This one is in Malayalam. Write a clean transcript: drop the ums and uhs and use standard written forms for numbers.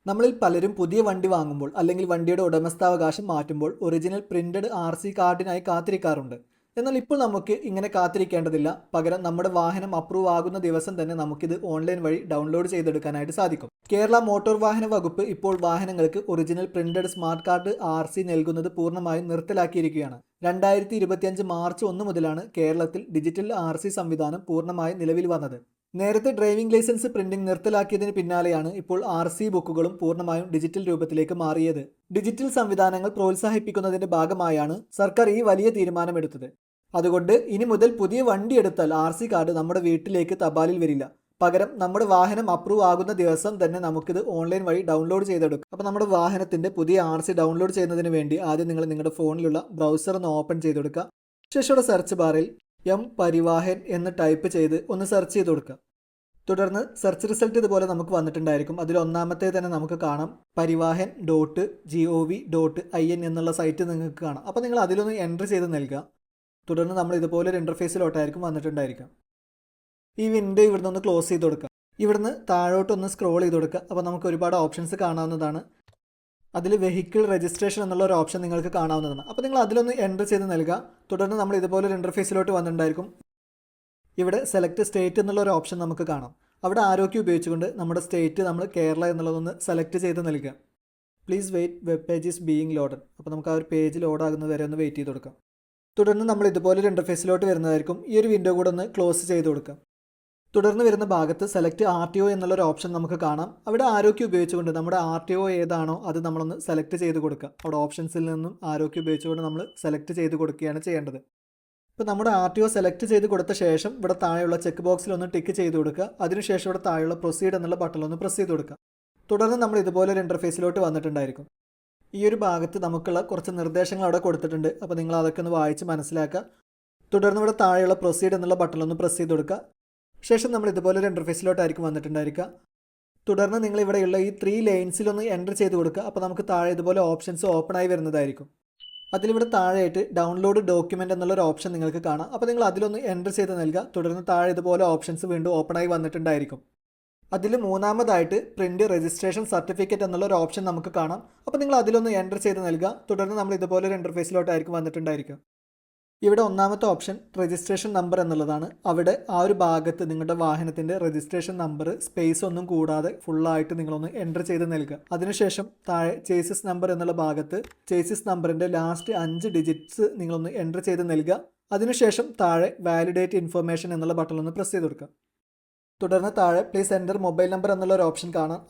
നമ്മളിൽ പലരും പുതിയ വണ്ടി വാങ്ങുമ്പോൾ അല്ലെങ്കിൽ വണ്ടിയുടെ ഉടമസ്ഥാവകാശം മാറ്റുമ്പോൾ ഒറിജിനൽ പ്രിന്റഡ് RC കാർഡിനായി കാത്തിരിക്കാറുണ്ട്. എന്നാൽ ഇപ്പോൾ നമുക്ക് ഇങ്ങനെ കാത്തിരിക്കേണ്ടതില്ല. പകരം നമ്മുടെ വാഹനം അപ്രൂവ് ആകുന്ന ദിവസം തന്നെ നമുക്കിത് ഓൺലൈൻ വഴി ഡൗൺലോഡ് ചെയ്തെടുക്കാനായിട്ട് സാധിക്കും. കേരള മോട്ടോർ വാഹന വകുപ്പ് ഇപ്പോൾ വാഹനങ്ങൾക്ക് original printed smart card RC നൽകുന്നത് പൂർണ്ണമായും നിർത്തലാക്കിയിരിക്കുകയാണ്. 2025 മാർച്ച് 1 മുതലാണ് കേരളത്തിൽ ഡിജിറ്റൽ RC സംവിധാനം പൂർണ്ണമായും നിലവിൽ വന്നത്. നേരത്തെ ഡ്രൈവിംഗ് ലൈസൻസ് പ്രിന്റിംഗ് നിർത്തലാക്കിയതിന് പിന്നാലെയാണ് ഇപ്പോൾ RC ബുക്കുകളും പൂർണ്ണമായും ഡിജിറ്റൽ രൂപത്തിലേക്ക് മാറിയത്. ഡിജിറ്റൽ സംവിധാനങ്ങൾ പ്രോത്സാഹിപ്പിക്കുന്നതിന്റെ ഭാഗമായാണ് സർക്കാർ ഈ വലിയ തീരുമാനമെടുത്തത്. അതുകൊണ്ട് ഇനി മുതൽ പുതിയ വണ്ടി എടുത്താൽ RC കാർഡ് നമ്മുടെ വീട്ടിലേക്ക് തപാലിൽ വരില്ല. പകരം നമ്മുടെ വാഹനം അപ്രൂവ് ആകുന്ന ദിവസം തന്നെ നമുക്കിത് ഓൺലൈൻ വഴി ഡൗൺലോഡ് ചെയ്തെടുക്കും. അപ്പോൾ നമ്മുടെ വാഹനത്തിന്റെ പുതിയ RC ഡൗൺലോഡ് ചെയ്യുന്നതിന് വേണ്ടി ആദ്യം നിങ്ങൾ നിങ്ങളുടെ ഫോണിലുള്ള ബ്രൗസർ ഒന്ന് ഓപ്പൺ ചെയ്തെടുക്കുക. ശേഷം സെർച്ച് ബാറിൽ പരിവാഹൻ എന്ന് ടൈപ്പ് ചെയ്ത് ഒന്ന് സെർച്ച് ചെയ്ത് കൊടുക്കുക. തുടർന്ന് സെർച്ച് റിസൾട്ട് ഇതുപോലെ നമുക്ക് വന്നിട്ടുണ്ടായിരിക്കും. അതിൽ ഒന്നാമത്തെ തന്നെ നമുക്ക് കാണാം parivahan.gov.in എന്നുള്ള സൈറ്റ് നിങ്ങൾക്ക് കാണാം. അപ്പോൾ നിങ്ങൾ അതിലൊന്ന് എൻട്രി ചെയ്ത് നൽകുക. തുടർന്ന് നമ്മൾ ഇതുപോലെ ഒരു ഇൻ്റർഫേസിലോട്ടായിരിക്കും വന്നിട്ടുണ്ടായിരിക്കാം. ഈ വിൻഡോ ഇവിടുന്ന് ഒന്ന് ക്ലോസ് ചെയ്ത് കൊടുക്കുക. ഇവിടുന്ന് താഴോട്ടൊന്ന് സ്ക്രോൾ ചെയ്ത് കൊടുക്കുക. അപ്പോൾ നമുക്ക് ഒരുപാട് ഓപ്ഷൻസ് കാണാവുന്നതാണ്. അതിൽ വെഹിക്കിൾ രജിസ്ട്രേഷൻ എന്നുള്ള ഒരു ഓപ്ഷൻ നിങ്ങൾക്ക് കാണാവുന്നതാണ്. അപ്പോൾ നിങ്ങൾ അതിലൊന്ന് എൻ്റർ ചെയ്ത് നൽകുക. തുടർന്ന് നമ്മൾ ഇതുപോലെ ഒരു ഇൻ്റർഫേസിലോട്ട് വന്നിട്ടുണ്ടായിരിക്കും. ഇവിടെ സെലക്ട് സ്റ്റേറ്റ് എന്നുള്ള ഒരു ഓപ്ഷൻ നമുക്ക് കാണാം. അവിടെ ആരോഗ്യം ഉപയോഗിച്ചുകൊണ്ട് നമ്മുടെ സ്റ്റേറ്റ് നമ്മൾ കേരള എന്നുള്ളതൊന്ന് സെലക്ട് ചെയ്ത് നൽകുക. Please wait, web page is being loaded. അപ്പോൾ നമുക്ക് ആ ഒരു പേജ് ലോഡ് ആകുന്നത് വരെ ഒന്ന് വെയിറ്റ് ചെയ്ത് കൊടുക്കാം. തുടർന്ന് നമ്മൾ ഇതുപോലെ ഒരു ഇൻ്റർഫേസിലോട്ട് വരുന്നതായിരിക്കും. ഈ ഒരു വിൻഡോ കൂടെ ഒന്ന് ക്ലോസ് ചെയ്ത് കൊടുക്കാം. തുടർന്ന് വരുന്ന ഭാഗത്ത് സെലക്ട് RTO എന്നുള്ളൊരു ഓപ്ഷൻ നമുക്ക് കാണാം. അവിടെ ആരോഗ്യം ഉപയോഗിച്ചുകൊണ്ട് നമ്മുടെ RTO ഏതാണോ അത് നമ്മളൊന്ന് സെലക്ട് ചെയ്ത് കൊടുക്കുക. അവിടെ ഓപ്ഷൻസിൽ നിന്നും ആരോഗ്യം ഉപയോഗിച്ചുകൊണ്ട് നമ്മൾ സെലക്ട് ചെയ്ത് കൊടുക്കുകയാണ് ചെയ്യേണ്ടത്. ഇപ്പോൾ നമ്മുടെ RTO സെലക്ട് ചെയ്ത് കൊടുത്ത ശേഷം ഇവിടെ താഴെയുള്ള ചെക്ക് ബോക്സിൽ ഒന്ന് ടിക്ക് ചെയ്ത് കൊടുക്കുക. അതിനുശേഷം ഇവിടെ താഴെയുള്ള പ്രൊസീഡ് എന്നുള്ള ബട്ടണിലൊന്ന് പ്രസ് ചെയ്ത് കൊടുക്കുക. തുടർന്ന് നമ്മൾ ഇതുപോലെ ഒരു ഇൻ്റർഫേസിലോട്ട് വന്നിട്ടുണ്ടായിരിക്കും. ഈ ഒരു ഭാഗത്ത് നമുക്കുള്ള കുറച്ച് നിർദ്ദേശങ്ങൾ അവിടെ കൊടുത്തിട്ടുണ്ട്. അപ്പോൾ നിങ്ങൾ അതൊക്കെ ഒന്ന് വായിച്ച് മനസ്സിലാക്കുക. തുടർന്ന് ഇവിടെ താഴെയുള്ള പ്രൊസീഡ് എന്നുള്ള ബട്ടണിലൊന്ന് പ്രസ് ചെയ്ത് കൊടുക്കുക. ശേഷം നമ്മൾ ഇതുപോലെ ഒരു ഇൻ്റർഫേസിലോട്ടായിരിക്കും വന്നിട്ടുണ്ടായിരിക്കുക. തുടർന്ന് നിങ്ങൾ ഇവിടെയുള്ള ഈ 3 ലൈൻസിലൊന്ന് എൻ്റർ ചെയ്ത് കൊടുക്കുക. അപ്പോൾ നമുക്ക് താഴെ ഇതുപോലെ ഓപ്ഷൻസ് ഓപ്പൺ ആയി വരുന്നതായിരിക്കും. അതിലിവിടെ താഴെയായിട്ട് ഡൗൺലോഡ് ഡോക്യുമെൻ്റ് എന്നുള്ളൊരു ഓപ്ഷൻ നിങ്ങൾക്ക് കാണാം. അപ്പോൾ നിങ്ങൾ അതിലൊന്ന് എൻ്റർ ചെയ്ത് നൽകുക. തുടർന്ന് താഴെ ഇതുപോലെ ഓപ്ഷൻസ് വീണ്ടും ഓപ്പൺ ആയി വന്നിട്ടുണ്ടായിരിക്കും. അതിൽ മൂന്നാമതായിട്ട് പ്രിൻറ്റ് രജിസ്ട്രേഷൻ സർട്ടിഫിക്കറ്റ് എന്നുള്ളൊരു ഓപ്ഷൻ നമുക്ക് കാണാം. അപ്പോൾ നിങ്ങൾ അതിലൊന്ന് എൻ്റർ ചെയ്ത് നൽകുക. തുടർന്ന് നമ്മൾ ഇതുപോലെ ഒരു ഇൻ്റർഫേസിലോട്ടായിരിക്കും വന്നിട്ടുണ്ടായിരിക്കുക. ഇവിടെ ഒന്നാമത്തെ ഓപ്ഷൻ രജിസ്ട്രേഷൻ നമ്പർ എന്നുള്ളതാണ്. അവിടെ ആ ഒരു ഭാഗത്ത് നിങ്ങളുടെ വാഹനത്തിൻ്റെ രജിസ്ട്രേഷൻ നമ്പർ സ്പേസ് ഒന്നും കൂടാതെ ഫുള്ളായിട്ട് നിങ്ങളൊന്ന് എൻ്റർ ചെയ്ത് നൽകുക. അതിനുശേഷം താഴെ ചേസിസ് നമ്പർ എന്നുള്ള ഭാഗത്ത് ചേസിസ് നമ്പറിൻ്റെ ലാസ്റ്റ് 5 ഡിജിറ്റ്സ് നിങ്ങളൊന്ന് എൻ്റർ ചെയ്ത് നൽകുക. അതിനുശേഷം താഴെ വാലിഡേറ്റ് ഇൻഫർമേഷൻ എന്നുള്ള ബട്ടൺ ഒന്ന് പ്രസ് ചെയ്ത് കൊടുക്കുക. തുടർന്ന് താഴെ പ്ലീസ് എൻ്റർ മൊബൈൽ നമ്പർ എന്നുള്ള ഒരു ഓപ്ഷൻ കാണാം.